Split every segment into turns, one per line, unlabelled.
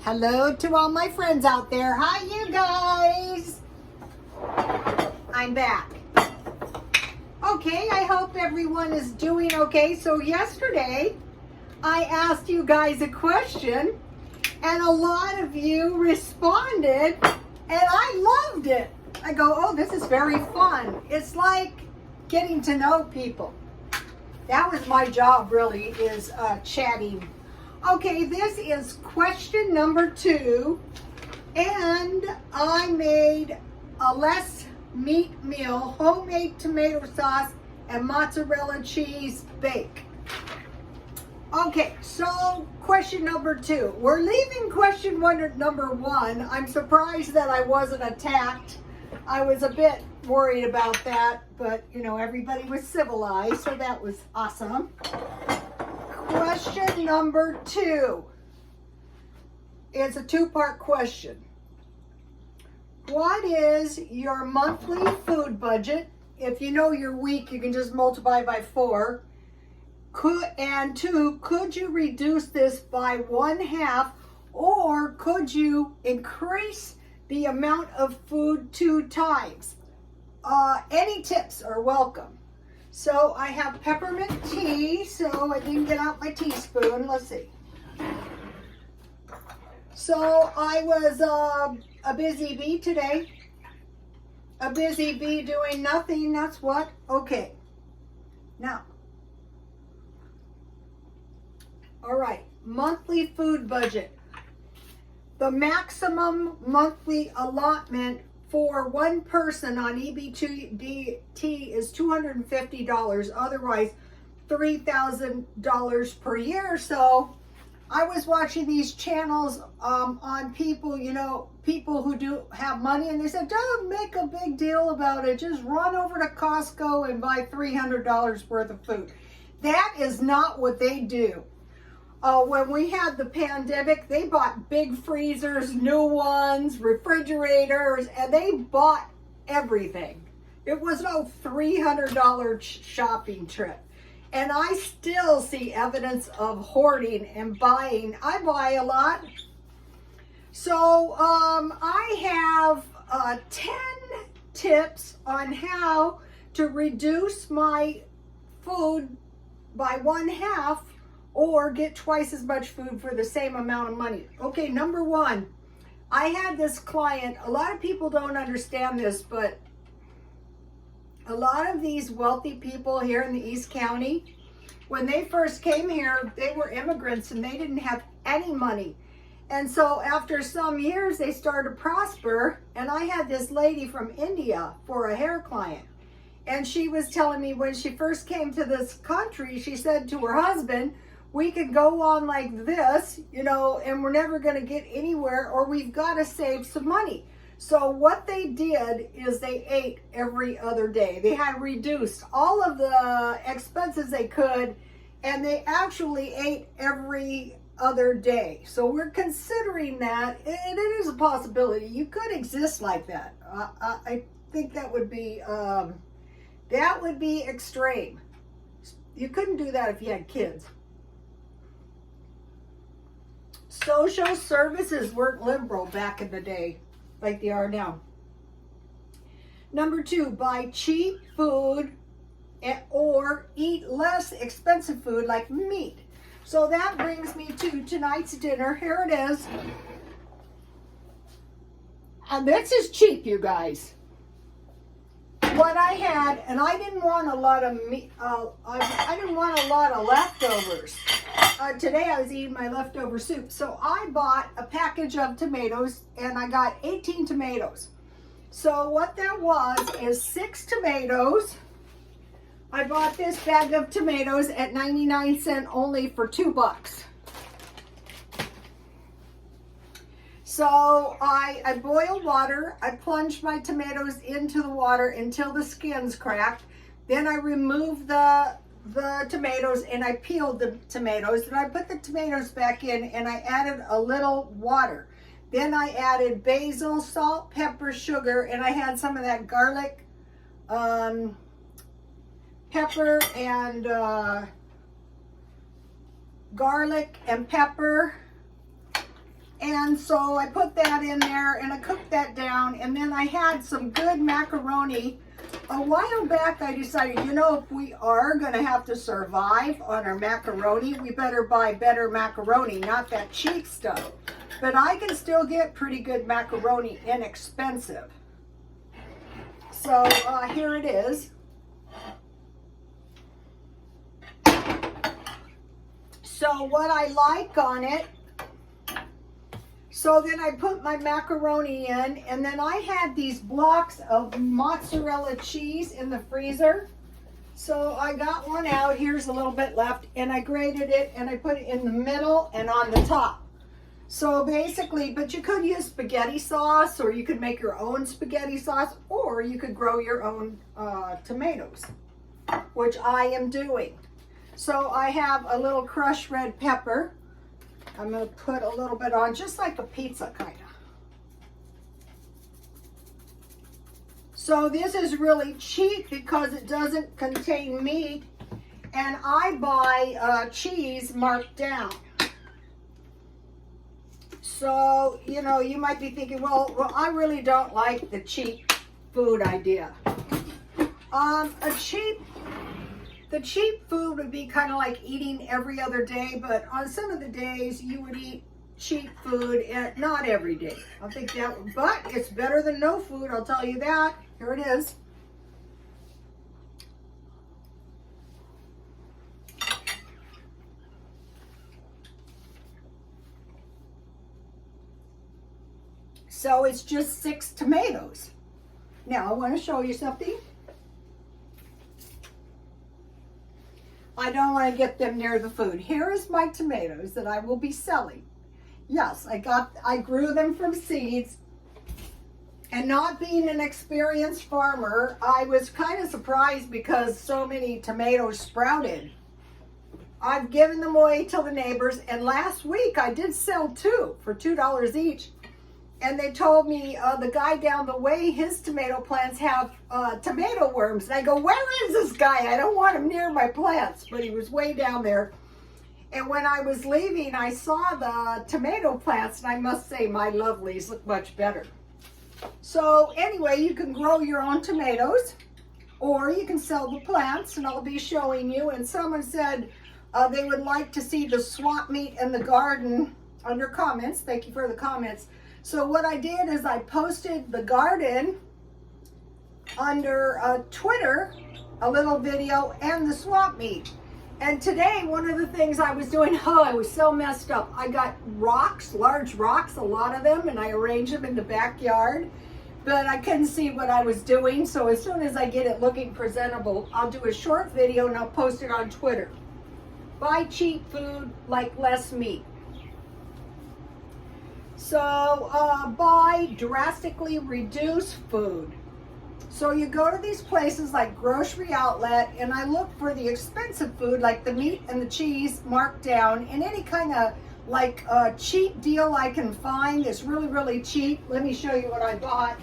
Hello to all my friends out there. Hi, you guys. I'm back. Okay, I hope everyone is doing okay. So yesterday, I asked you guys a question, and a lot of you responded, and I loved it. I go, oh, this is very fun. It's like getting to know people. That was my job, really, is chatting. Okay, this is question number 2, and I made a less meat meal, homemade tomato sauce and mozzarella cheese bake. Okay, so question number 2. We're leaving question number 1. I'm surprised that I wasn't attacked. I was a bit worried about that, but you know, everybody was civilized, so that was awesome. Question number 2 is a 2-part question. What is your monthly food budget? If you know your week, you can just multiply by 4. And 2, could you reduce this by 1/2, or could you increase the amount of food 2 times? Any tips are welcome. So I have peppermint tea, so I didn't get out my teaspoon. Let's see. So I was a busy bee today. A busy bee doing nothing, that's what. Okay. Now. All right, monthly food budget. The maximum monthly allotment for one person on EBT is $250, otherwise $3,000 per year. So I was watching these channels on people, you know, people who do have money, and they said, don't make a big deal about it. Just run over to Costco and buy $300 worth of food. That is not what they do. When we had the pandemic, they bought big freezers, new ones, refrigerators, and they bought everything. It was no $300 shopping trip. And I still see evidence of hoarding and buying. I buy a lot. So I have 10 tips on how to reduce my food by 1/2 or get twice as much food for the same amount of money. Okay, number 1, I had this client. A lot of people don't understand this, but a lot of these wealthy people here in the East County, when they first came here, they were immigrants and they didn't have any money. And so after some years, they started to prosper. And I had this lady from India for a hair client. And she was telling me when she first came to this country, she said to her husband, we could go on like this, you know, and we're never going to get anywhere, or we've got to save some money. So what they did is they ate every other day. They had reduced all of the expenses they could, and they actually ate every other day. So we're considering that. It is a possibility. You could exist like that. I think that would be extreme. You couldn't do that if you had kids. Social services weren't liberal back in the day like they are now. Number 2, buy cheap food or eat less expensive food like meat. So that brings me to tonight's dinner. Here it is. And this is cheap, you guys. What I had, and I didn't want a lot of meat. I didn't want a lot of leftovers. Today I was eating my leftover soup. So I bought a package of tomatoes, and I got 18 tomatoes. So what that was is 6 tomatoes. I bought this bag of tomatoes at 99 cents only for $2. So I boiled water. I plunged my tomatoes into the water until the skin's cracked. Then I removed the tomatoes and I peeled the tomatoes. Then I put the tomatoes back in and I added a little water. Then I added basil, salt, pepper, sugar, and I had some of that garlic, pepper and garlic and pepper And so I put that in there and I cooked that down, and then I had some good macaroni. A while back I decided, you know, if we are going to have to survive on our macaroni, we better buy better macaroni, not that cheap stuff. But I can still get pretty good macaroni, inexpensive. So here it is. So what I like on it, so then I put my macaroni in, and then I had these blocks of mozzarella cheese in the freezer. So I got one out, here's a little bit left, and I grated it and I put it in the middle and on the top. So basically, but you could use spaghetti sauce, or you could make your own spaghetti sauce, or you could grow your own tomatoes, which I am doing. So I have a little crushed red pepper. I'm going to put a little bit on, just like a pizza kind of. So this is really cheap because it doesn't contain meat, and I buy cheese marked down. So, you know, you might be thinking, well, I really don't like the cheap food idea. The cheap food would be kind of like eating every other day, but on some of the days you would eat cheap food, and not every day. I think that, but it's better than no food, I'll tell you that. Here it is. So it's just 6 tomatoes. Now I want to show you something. I don't want to get them near the food. Here is my tomatoes that I will be selling. Yes, I grew them from seeds, and not being an experienced farmer, I was kind of surprised because so many tomatoes sprouted. I've given them away to the neighbors, and last week I did sell 2 for $2 each. And they told me the guy down the way, his tomato plants have tomato worms. And I go, where is this guy? I don't want him near my plants. But he was way down there. And when I was leaving, I saw the tomato plants. And I must say, my lovelies look much better. So anyway, you can grow your own tomatoes, or you can sell the plants. And I'll be showing you. And someone said they would like to see the swap meet in the garden under comments. Thank you for the comments. So what I did is I posted the garden under Twitter, a little video, and the swap meet. And today, one of the things I was doing, I was so messed up. I got rocks, large rocks, a lot of them, and I arranged them in the backyard. But I couldn't see what I was doing, so as soon as I get it looking presentable, I'll do a short video and I'll post it on Twitter. Buy cheap food, like less meat. So buy drastically reduced food. So you go to these places like grocery outlet, and I look for the expensive food like the meat and the cheese marked down, and any kind of like cheap deal I can find that's really, really cheap. Let me show you what I bought.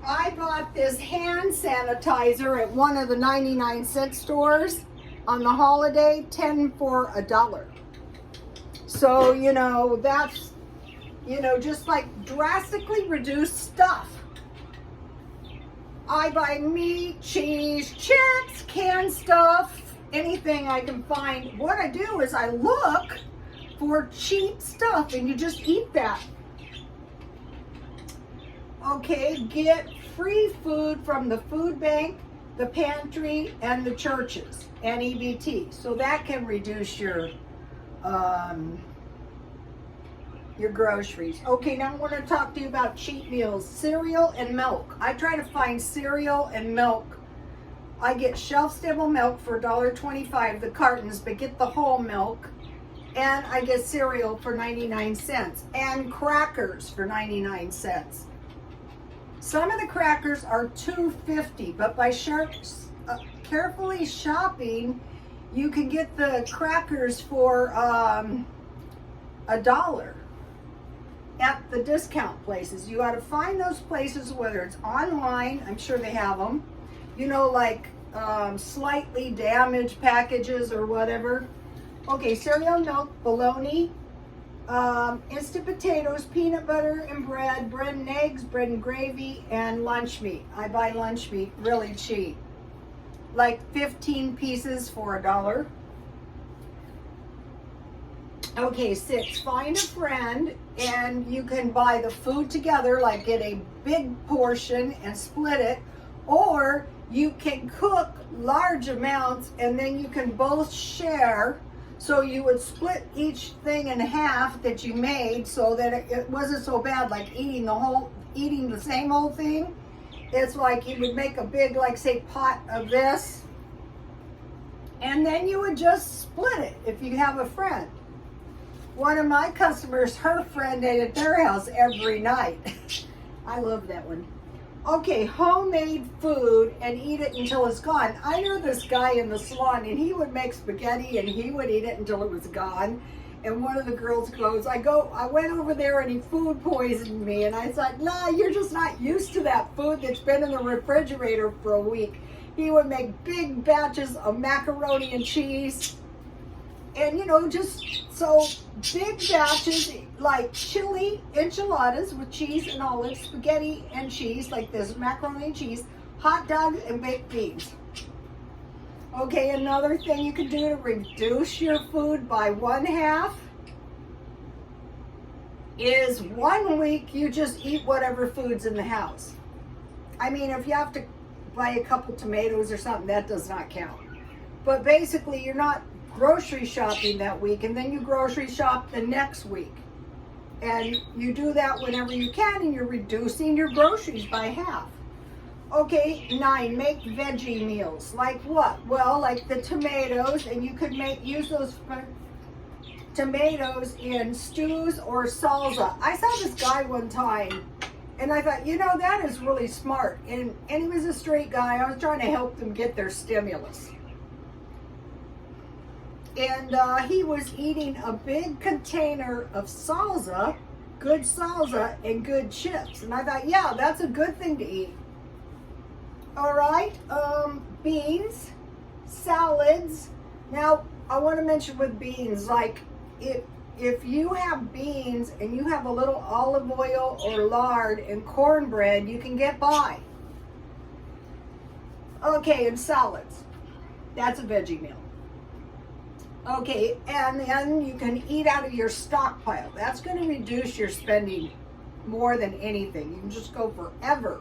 I bought this hand sanitizer at one of the 99-cent stores. On the holiday, 10 for $1. So, you know, that's, you know, just like drastically reduced stuff. I buy meat, cheese, chips, canned stuff, anything I can find. What I do is I look for cheap stuff, and you just eat that. Okay, get free food from the food bank, the pantry, and the churches, and EBT. So that can reduce your groceries. Okay, now I want to talk to you about cheap meals. Cereal and milk. I try to find cereal and milk. I get shelf-stable milk for $1.25, the cartons, but get the whole milk. And I get cereal for 99 cents. And crackers for 99 cents. Some of the crackers are $2.50, but by carefully shopping, you can get the crackers for $1 at the discount places. You got to find those places, whether it's online, I'm sure they have them, you know, like slightly damaged packages or whatever. Okay, cereal, milk, bologna, instant potatoes, peanut butter and bread, bread and eggs, bread and gravy, and lunch meat. I buy lunch meat really cheap, like 15 pieces for $1. Okay, 6, find a friend and you can buy the food together, like get a big portion and split it, or you can cook large amounts and then you can both share. So you would split each thing in half that you made so that it wasn't so bad, like eating the same old thing. It's like you would make a big, like say, pot of this, and then you would just split it if you have a friend. One of my customers, her friend ate at their house every night. I love that one. Okay, homemade food and eat it until it's gone. I knew this guy in the salon and he would make spaghetti and he would eat it until it was gone. And one of the girls goes, I went over there and he food poisoned me. And I said, nah, you're just not used to that food that's been in the refrigerator for a week. He would make big batches of macaroni and cheese. And you know, just so big batches like chili enchiladas with cheese and olives, spaghetti and cheese like this, macaroni and cheese, hot dog and baked beans. Okay, another thing you can do to reduce your food by 1/2 is 1 week you just eat whatever food's in the house. I mean, if you have to buy a couple tomatoes or something, that does not count. But basically, you're not grocery shopping that week, and then you grocery shop the next week. And you do that whenever you can, and you're reducing your groceries by 1/2. Okay, 9, make veggie meals. Like what? Well, like the tomatoes, and you could use those tomatoes in stews or salsa. I saw this guy one time, and I thought, you know, that is really smart. And he was a straight guy. I was trying to help them get their stimulus. And he was eating a big container of salsa, good salsa, and good chips. And I thought, yeah, that's a good thing to eat. All right, beans, salads. Now, I want to mention with beans, like if you have beans and you have a little olive oil or lard and cornbread, you can get by. Okay, and salads. That's a veggie meal. Okay, and then you can eat out of your stockpile. That's going to reduce your spending more than anything. You can just go forever.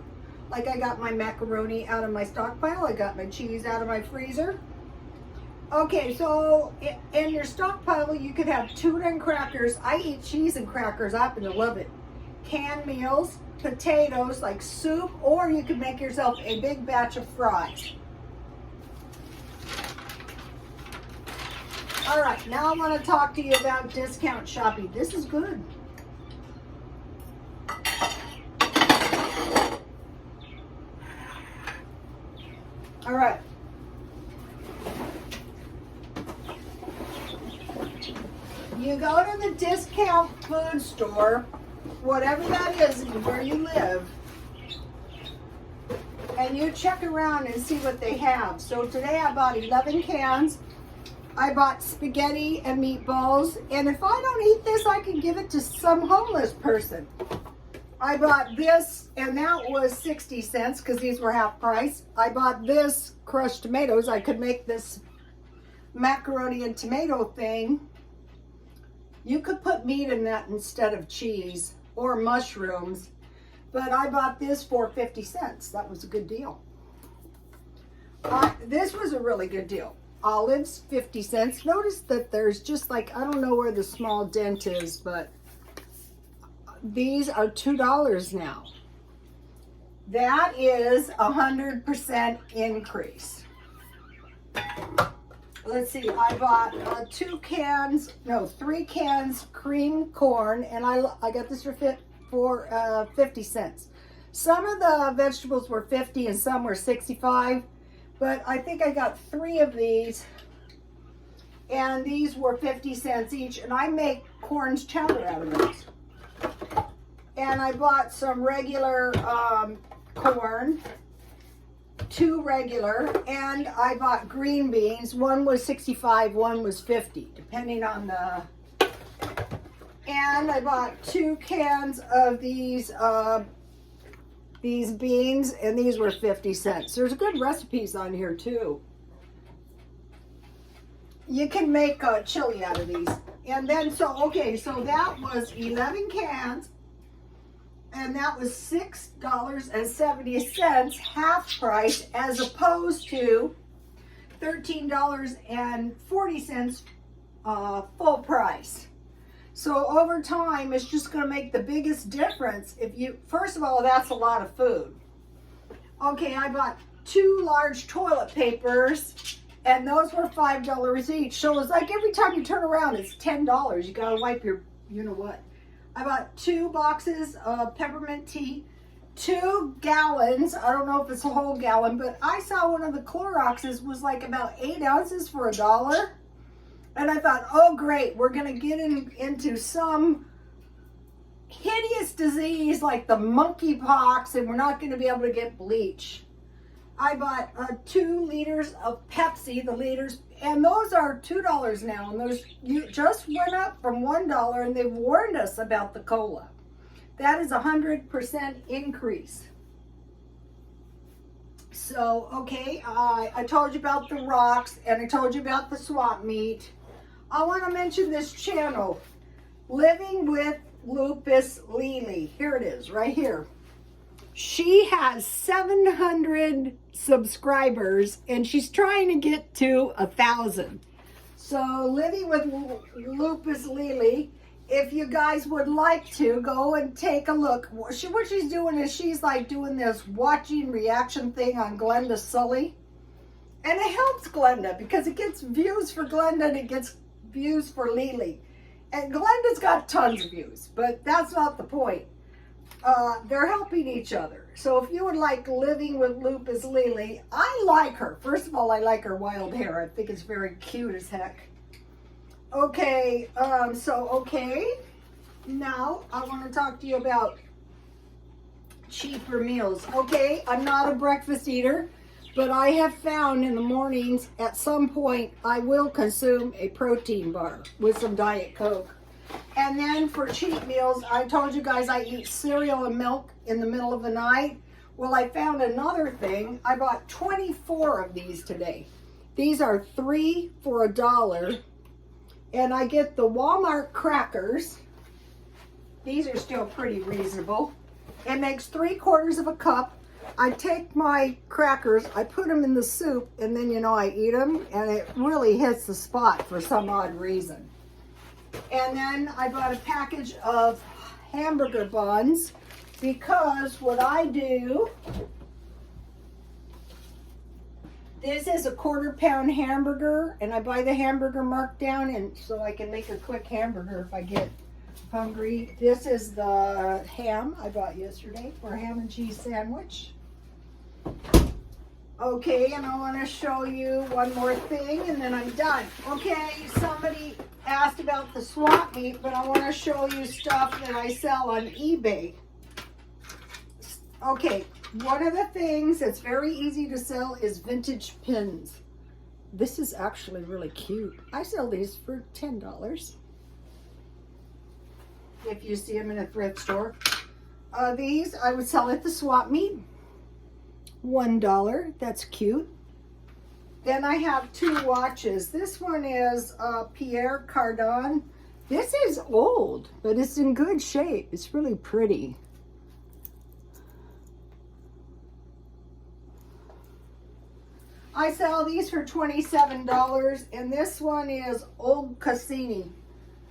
Like I got my macaroni out of my stockpile. I got my cheese out of my freezer. Okay, so in your stockpile, you could have tuna and crackers. I eat cheese and crackers. I happen to love it. Canned meals, potatoes, like soup, or you could make yourself a big batch of fries. All right, now I want to talk to you about discount shopping. This is good. All right. You go to the discount food store, whatever that is where you live, and you check around and see what they have. So today I bought 11 cans. I bought spaghetti and meatballs, and if I don't eat this, I can give it to some homeless person. I bought this, and that was 60 cents because these were half price. I bought this crushed tomatoes. I could make this macaroni and tomato thing. You could put meat in that instead of cheese or mushrooms, but I bought this for 50 cents. That was a good deal. This was a really good deal. Olives, 50 cents. Notice that there's just like, I don't know where the small dent is, but these are $2 now. That is 100% increase. Let's see, I bought 3 cans cream corn, and I got this for 50 cents. Some of the vegetables were 50 and some were 65. But I think I got 3 of these, and these were 50 cents each, and I make corn chowder out of those. And I bought some regular corn, 2 regular, and I bought green beans. One was 65, one was 50, depending on the... And I bought 2 cans of these beans, and these were 50 cents. There's good recipes on here too. You can make chili out of these. And then, so that was 11 cans, and that was $6.70 half price, as opposed to $13.40 full price. So over time, it's just going to make the biggest difference. If you, first of all, that's a lot of food. Okay, I bought 2 large toilet papers, and those were $5 each. So it's like every time you turn around, it's $10. You got to wipe your, you know what. I bought 2 boxes of peppermint tea, 2 gallons. I don't know if it's a whole gallon, but I saw one of the Cloroxes was like about 8 ounces for $1. And I thought, oh great, we're going to get into some hideous disease like the monkeypox, and we're not going to be able to get bleach. I bought 2 liters of Pepsi, the liters, and those are $2 now. And those just went up from $1, and they've warned us about the cola. That is 100% increase. So, okay, I told you about the rocks, and I told you about the swap meet. I want to mention this channel, Living with Lupus Lily. Here it is, right here. She has 700 subscribers, and she's trying to get to 1,000. So, Living with Lupus Lily, if you guys would like to, go and take a look. What she's doing is she's like doing this watching reaction thing on Glenda Sully. And it helps Glenda because it gets views for Glenda and it gets views for Lily. And Glenda's got tons of views, but that's not the point. They're helping each other. So if you would like Living with Lupus Lily, I like her. First of all, I like her wild hair. I think it's very cute as heck. Okay, now I want to talk to you about cheaper meals. Okay, I'm not a breakfast eater, but I have found in the mornings, at some point, I will consume a protein bar with some Diet Coke. And then for cheap meals, I told you guys I eat cereal and milk in the middle of the night. Well, I found another thing. I bought 24 of these today. These are 3 for $1. And I get the Walmart crackers. These are still pretty reasonable. It makes 3/4 of a cup. I take my crackers, I put them in the soup, and then, you know, I eat them, and it really hits the spot for some odd reason. And then I bought a package of hamburger buns, because what I do, this is a 1/4 pound hamburger, and I buy the hamburger marked down, and so I can make a quick hamburger if I get hungry. This is the ham I bought yesterday for a ham and cheese sandwich. Okay, and I want to show you one more thing, and then I'm done. Okay, somebody asked about the swap meet, but I want to show you stuff that I sell on eBay. Okay, one of the things that's very easy to sell is vintage pins. This is actually really cute. I sell these for $10 if you see them in a thrift store. These I would sell at the swap meet. $1. That's cute. Then I have 2 watches. This one is Pierre Cardin. This is old, but it's in good shape. It's really pretty. I sell these for $27, and this one is Old Cassini.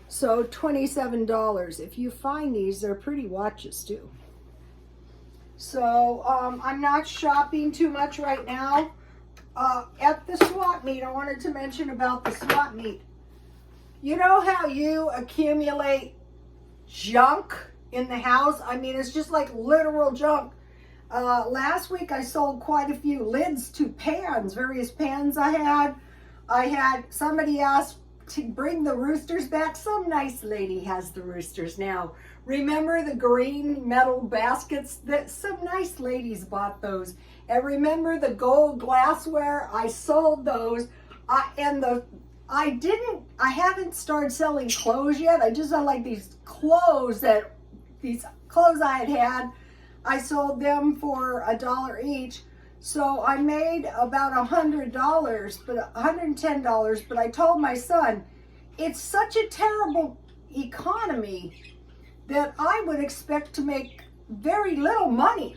So $27. If you find these, they're pretty watches too. So I'm not shopping too much right now. At the swap meet, I wanted to mention about the swap meet. You know how you accumulate junk in the house? I mean, it's just like literal junk. Last week I sold quite a few lids to pans, various pans I had. Somebody asked to bring the roosters back. Some nice lady has the roosters now. Remember the green metal baskets? That some nice ladies bought those. And remember the gold glassware? I sold those. I haven't started selling clothes yet. I just had like these clothes I had. I sold them for $1 each. So I made about $110, but I told my son, it's such a terrible economy that I would expect to make very little money,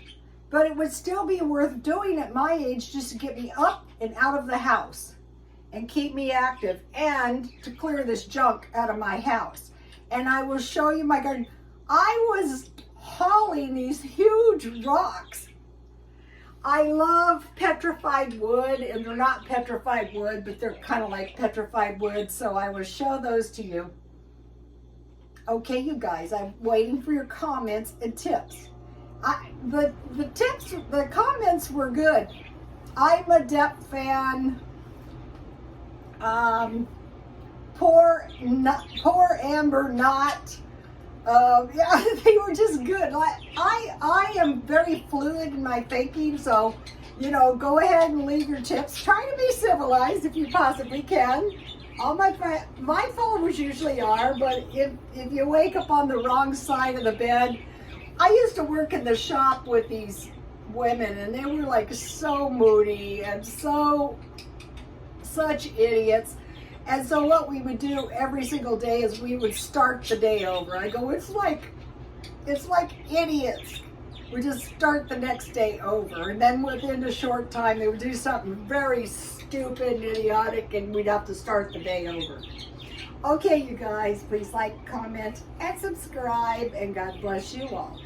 but it would still be worth doing at my age just to get me up and out of the house and keep me active and to clear this junk out of my house. And I will show you my garden. I was hauling these huge rocks. I love petrified wood, and they're not petrified wood, but they're kind of like petrified wood, so I will show those to you. Okay, you guys, I'm waiting for your comments and tips. The comments were good. I'm a Depp fan. Poor Amber Not. Yeah, they were just good. I am very fluid in my thinking, so, you know, go ahead and leave your tips. Try to be civilized if you possibly can. All my followers usually are, but if you wake up on the wrong side of the bed, I used to work in the shop with these women, and they were like so moody and such idiots. And so what we would do every single day is we would start the day over. I go, it's like idiots. We just start the next day over. And then within a short time, they would do something very stupid and idiotic, and we'd have to start the day over. Okay, you guys, please like, comment, and subscribe, and God bless you all.